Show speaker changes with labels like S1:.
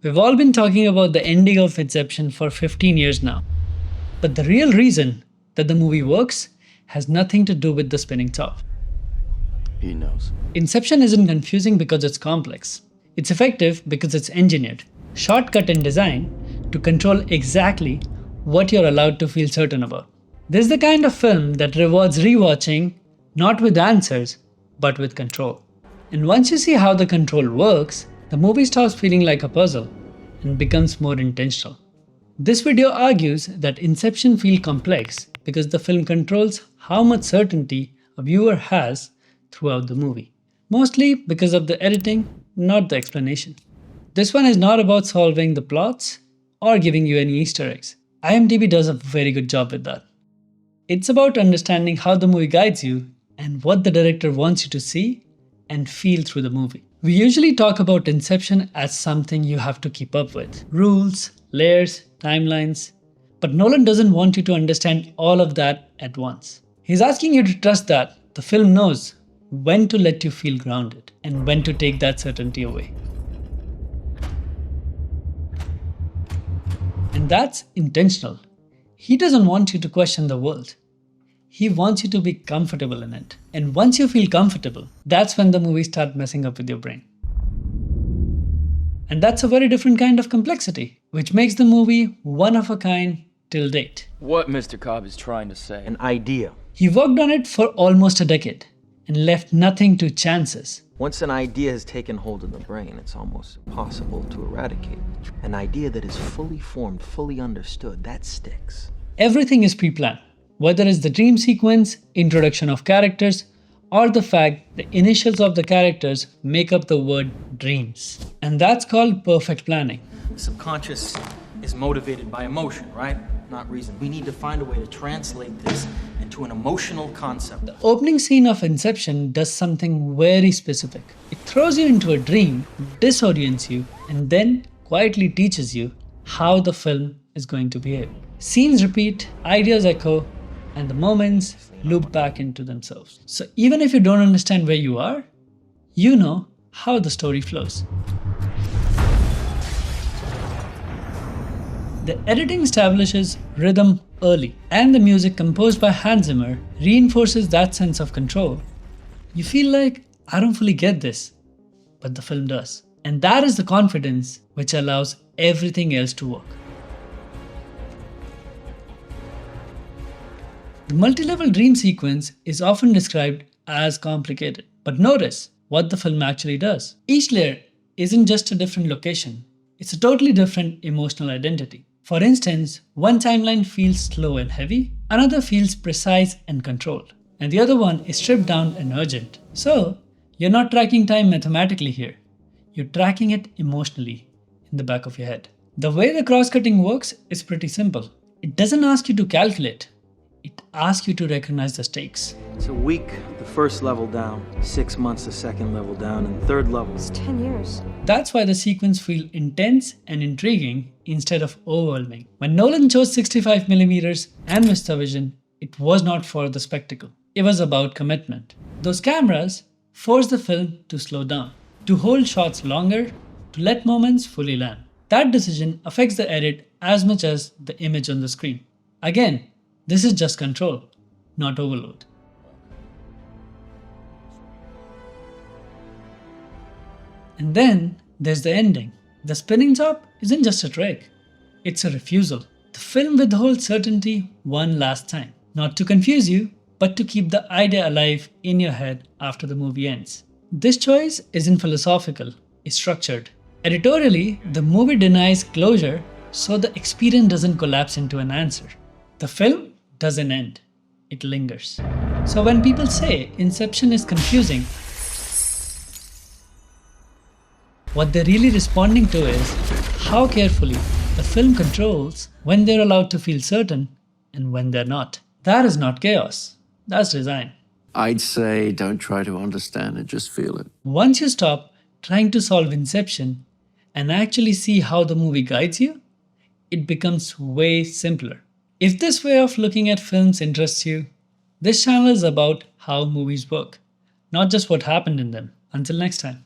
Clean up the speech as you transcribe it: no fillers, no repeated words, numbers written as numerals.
S1: We've all been talking about the ending of Inception for 15 years now. But the real reason that the movie works has nothing to do with the spinning top.
S2: He knows.
S1: Inception isn't confusing because it's complex. It's effective because it's engineered, shortcut in design to control exactly what you're allowed to feel certain about. This is the kind of film that rewards rewatching, not with answers, but with control. And once you see how the control works, the movie stops feeling like a puzzle and becomes more intentional. This video argues that Inception feels complex because the film controls how much certainty a viewer has throughout the movie. Mostly because of the editing, not the explanation. This one is not about solving the plots or giving you any Easter eggs. IMDb does a very good job with that. It's about understanding how the movie guides you and what the director wants you to see and feel through the movie. We usually talk about Inception as something you have to keep up with. Rules, layers, timelines. But Nolan doesn't want you to understand all of that at once. He's asking you to trust that the film knows when to let you feel grounded and when to take that certainty away. And that's intentional. He doesn't want you to question the world. He wants you to be comfortable in it. And once you feel comfortable, that's when the movie starts messing up with your brain. And that's a very different kind of complexity, which makes the movie one of a kind till date.
S2: What Mr. Cobb is trying to say.
S3: An idea.
S1: He worked on it for almost a decade and left nothing to chances.
S3: Once an idea has taken hold of the brain, it's almost impossible to eradicate. An idea that is fully formed, fully understood, that sticks.
S1: Everything is pre-planned, whether it's the dream sequence, introduction of characters, or the fact the initials of the characters make up the word dreams. And that's called perfect planning.
S4: The subconscious is motivated by emotion, right? Not reason. We need to find a way to translate this into an emotional concept.
S1: The opening scene of Inception does something very specific. It throws you into a dream, disorients you, and then quietly teaches you how the film is going to behave. Scenes repeat, ideas echo, and the moments loop back into themselves. So even if you don't understand where you are, you know how the story flows. The editing establishes rhythm early, and the music composed by Hans Zimmer reinforces that sense of control. You feel like, I don't fully get this, but the film does. And that is the confidence which allows everything else to work. The multi-level dream sequence is often described as complicated, but notice what the film actually does. Each layer isn't just a different location, it's a totally different emotional identity. For instance, one timeline feels slow and heavy, another feels precise and controlled, and the other one is stripped down and urgent. So, you're not tracking time mathematically here, you're tracking it emotionally in the back of your head. The way the cross-cutting works is pretty simple. It doesn't ask you to calculate, it asks you to recognize the stakes.
S4: It's a week, the first level down, 6 months, the second level down, and third level.
S5: It's 10 years.
S1: That's why the sequence feels intense and intriguing instead of overwhelming. When Nolan chose 65mm and Mr. Vision, it was not for the spectacle. It was about commitment. Those cameras force the film to slow down, to hold shots longer, to let moments fully land. That decision affects the edit as much as the image on the screen. Again, this is just control, not overload. And then there's the ending. The spinning top isn't just a trick, it's a refusal. The film withholds certainty one last time. Not to confuse you, but to keep the idea alive in your head after the movie ends. This choice isn't philosophical, it's structured. Editorially, the movie denies closure so the experience doesn't collapse into an answer. The film doesn't end, it lingers. So when people say Inception is confusing, what they're really responding to is how carefully the film controls when they're allowed to feel certain and when they're not. That is not chaos, that's design.
S6: I'd say don't try to understand it, just feel it.
S1: Once you stop trying to solve Inception and actually see how the movie guides you, it becomes way simpler. If this way of looking at films interests you, this channel is about how movies work, not just what happened in them. Until next time.